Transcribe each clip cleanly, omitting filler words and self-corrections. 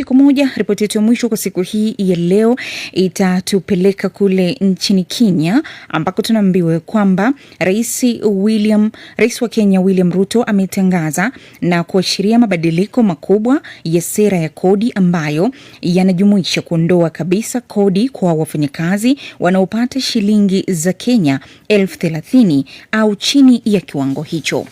kwa moja, ripoti yetu ya mwisho kwa siku hii ya leo itatupeleka kule nchini Kenya, ambako tunaambiwa kwamba Rais wa Kenya William Ruto ametangaza na kuashiria mabadiliko makubwa ya sera ya kodi ambayo yanajumuisha kuondoa kabisa kodi kwa wafanyakazi wanaopata shilingi za Kenya 30,000 au chini ya kiwango hicho.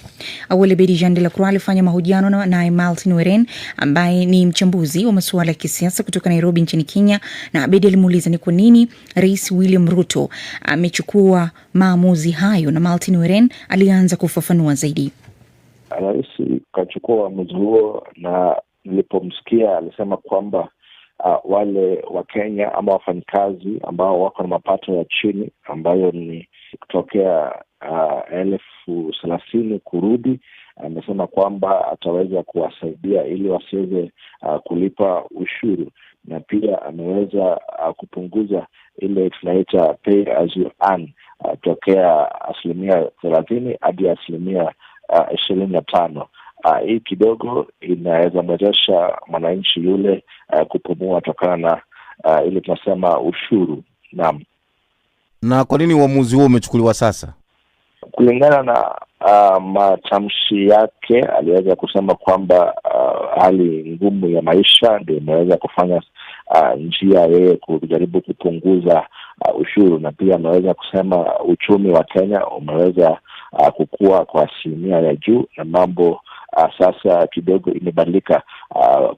Awali Bedi Jean de la Croix alifanya mahojiano na Martin Weren ambaye ni mchambuzi wa masuala ya kisiasa kutoka Nairobi nchini Kenya, na Bedi alimuuliza ni kwa nini Rais William Ruto amechukua maamuzi hayo, na Martin Weren alianza kufafanua zaidi. Rais kachukua uamuzi huo, na nilipomsikia alisema kwamba wale wa Kenya ama wafanyikazi ambao wako na mapato ya chini ambayo ni kutokea 30,000 kurudi, amesema kwamba ataweza kuwasaidia ili wasiweze kulipa ushuru, na pia ameweza kupunguza ile tunaita pay as you earn tokea 30% hadi 25%. Hii kidogo inaweza mwezesha mwananchi yule kupumua tokana na ile tunasema ushuru. Naam. Na kwa nini uamuzi huo umechukuliwa sasa? Kulingana na matamshi yake, aliweza kusema kwamba hali ngumu ya maisha ndio imeweza kufanya njia yeye kujaribu kupunguza ushuru, na pia ameweza kusema uchumi wa Kenya umeweza kukua kwa 1% ya juu, na mambo sasa kidogo imebadilika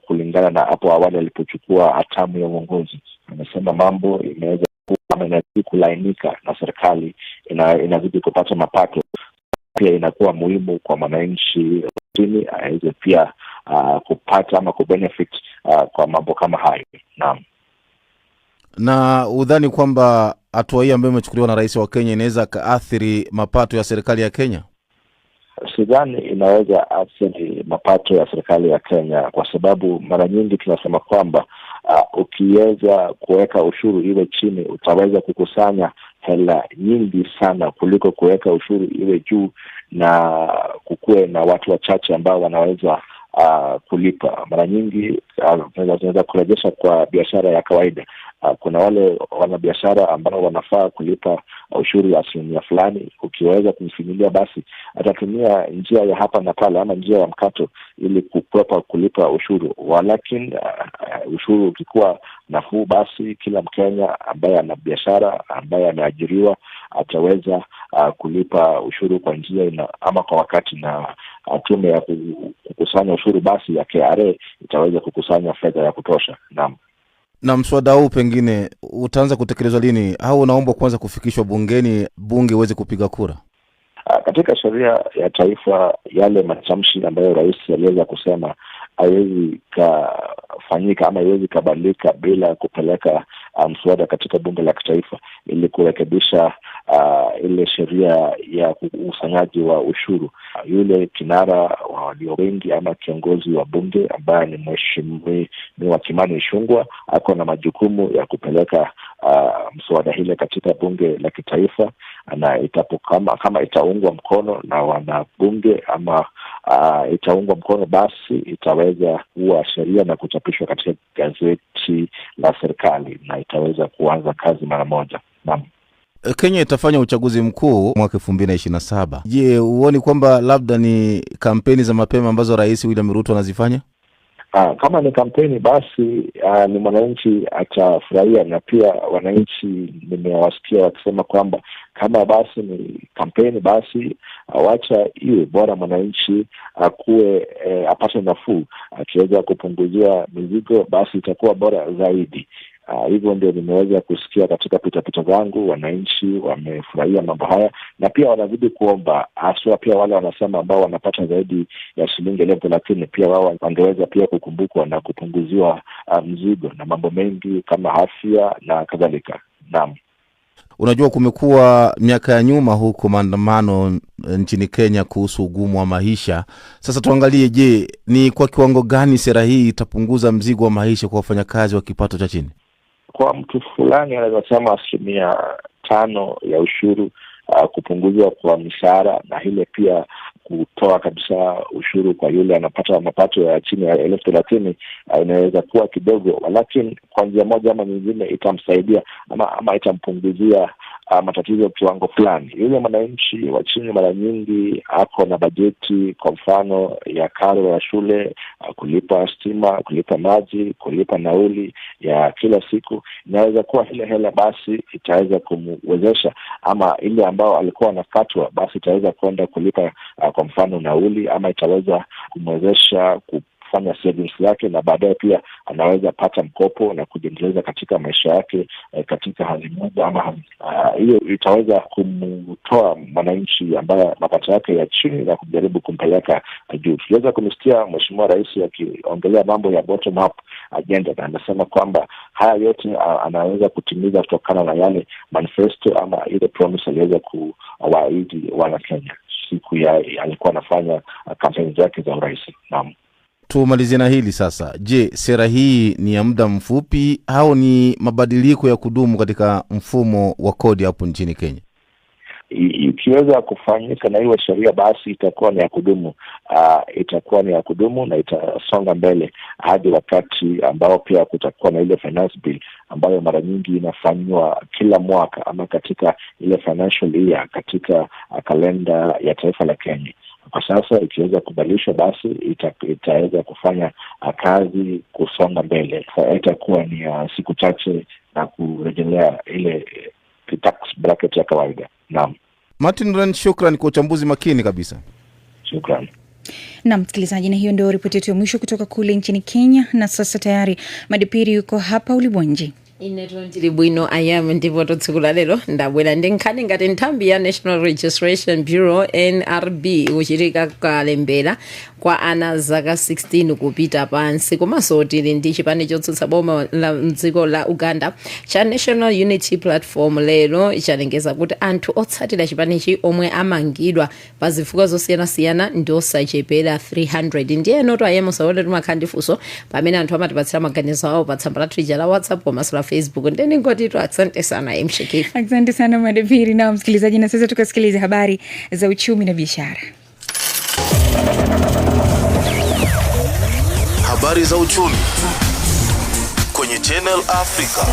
kulingana na hapo awali alipochukua hatamu ya uongozi. Amesema mambo imeweza inazidi kulainika na serikali inazidi kupata mapato, pia inakuwa muhimu kwa mwananchi chini aweze pia kupata ama kubenefit kwa mambo kama hayo. Naam. Na udhani kwamba hatua hii ambayo imechukuliwa na rais wa Kenya inaweza kaathiri mapato ya serikali ya Kenya? Sidhani inaweza athiri mapato ya serikali ya Kenya, kwa sababu mara nyingi tunasema kwamba ukiweza kuweka ushuru iwe chini utaweza kukusanya hela nyingi sana kuliko kuweka ushuru iwe juu na kukue na watu wachache ambao wanaweza kulipa. Mara nyingi tunaweza kurejesha kwa biashara ya kawaida. Kuna wale wanabiashara ambao wanafaa kulipa ushuru ya 1% fulani. Ukiweza kumfinyilia, basi atatumia njia ya hapa na pale ama njia ya mkato ili kukwepa kulipa ushuru. Walakini ushuru ukikuwa nafuu, basi kila Mkenya ambaye ana biashara, ambaye ameajiriwa ataweza kulipa ushuru kwa njia ama kwa wakati, na tume ya kukusanya ushuru basi ya KRA itaweza kukusanya fedha ya kutosha. Naam. Na mswada huu pengine utaanza kutekelezwa lini, au unaomba kwanza kufikishwa bungeni bunge iweze kupiga kura? Katika sheria ya taifa, yale matamshi ambayo rais aliweza kusema haiwezi kafanyika ama haiwezi kabadilika bila kupeleka mswada katika bunge la kitaifa ili kurekebisha ile sheria ya ukusanyaji wa ushuru. Yule kinara wa walio wengi ama kiongozi wa bunge ambaye ni Mheshimiwa Kimani Ichung'wah ako na majukumu ya kupeleka mswada hile katika bunge la kitaifa, na kama itaungwa mkono na wanabunge ama itaungwa mkono, basi itaweza kuwa sheria na kuchapishwa katika gazeti la serikali na itaweza kuanza kazi mara moja. Naam. Kenya itafanya uchaguzi mkuu mwaka 2027. Je, uone kwamba labda ni kampeni za mapema ambazo Rais William Ruto anazifanya? Kama ni kampeni, basi ni mwananchi atafurahia, na pia wananchi nimewasikia wakisema kwamba kama basi ni kampeni, basi wacha iwe bora mwananchi akuwe apate nafuu, akiweza kupunguzia mizigo basi itakuwa bora zaidi. Hivyo ndio nimeweza kusikia katika pitapita zangu, wananchi wamefurahia mambo haya, na pia wanazidi kuomba haswa pia wale wanasema ambao wanapata zaidi ya shilingi 30,000 pia wao wangeweza pia kukumbukwa na kupunguziwa mzigo na mambo mengi kama afya na kadhalika. Naam. Unajua kumekuwa miaka ya nyuma huko maandamano nchini Kenya kuhusu ugumu wa maisha. Sasa tuangalie, je, ni kwa kiwango gani sera hii itapunguza mzigo wa maisha kwa wafanyakazi wa kipato cha chini? Kwa mtu fulani anaweza sema 5% ya ushuru kupunguzwa kwa mishahara, na ile pia kutoa kabisa ushuru kwa yule anapata mapato ya chini ya 30,000 inaweza kuwa kidogo, lakini kwa njia moja ama nyingine itamsaidia ama itampunguzia matatizo kiwango fulani. Yule mwananchi wa chini mara nyingi ako na bajeti, kwa mfano ya karo ya shule, kulipa stima, kulipa maji, kulipa nauli ya kila siku. Inaweza kuwa ile hela basi itaweza kumwezesha, ama ile ambao alikuwa anakatwa basi itaweza kwenda kulipa kwa mfano nauli, ama itaweza kumwezesha kufanya savings yake, na baadaye pia anaweza pata mkopo na kujiendeleza katika maisha yake katika hali moja ama hiyo itaweza kumtoa mwananchi ambaye mapato yake ya chini na kujaribu kumpeleka juu. Tuliweza kumsikia Mheshimiwa Rais akiongelea mambo ya bottom up agenda, na anasema kwamba haya yote anaweza kutimiza kutokana na yale manifesto ama ile promise aliweza kuwaahidi wana Kenya siku alikuwa anafanya kampeni zake za urais. Naam. Tumalizie na hili sasa. Je, sera hii ni ya muda mfupi au ni mabadiliko ya kudumu katika mfumo wa kodi hapo nchini Kenya? Ikiweza kufanyika na hiyo sheria basi itakuwa ni ya kudumu. Itakuwa ni ya kudumu na itasonga mbele hadi wakati ambao pia kutakuwa na ile finance bill ambayo mara nyingi inafanywa kila mwaka ama katika ile financial year katika kalenda ya taifa la Kenya. Kwa sasa ikiweza kubadilishwa basi itaweza kufanya kazi kusonga mbele. Itakuwa ni siku chache na kurejelea ile tax bracket ya kawaida. Naam. Martin Ren, shukrani kwa uchambuzi makini kabisa. Shukrani. Na msikilizaji, na hiyo ndio ripoti yetu ya mwisho kutoka kule nchini Kenya, na sasa tayari Madipiri yuko hapa Ulibwanji. Inetuantili bwino ayam ndipo totsikula lero ndabwera ndi nkhani ngati nthambi ya National Registration Bureau NRB kuchitika kalembera kwa ana zaka 16 kupita pansi. Komanso tili ndi chipani chotsutsa boma la mdziko la Uganda cha National Unity Platform lero chalengeza kuti anthu otsatira chipanichi omwe amangidwa pa zifukwa zosiyanasiyana ndi osachepera 300. Ndiye noto ayemo sawote tumakhandifunso pamene anthu amatipatsira maganizo awo pa tsamba lathu la WhatsApp komanso Facebook. Ndeni ngoti tu asante sana Mshikifu. Asante sana Madipiri. Na msikilizaji, na sasa tukasikiliza habari za uchumi na biashara. Habari za uchumi kwenye Channel Africa.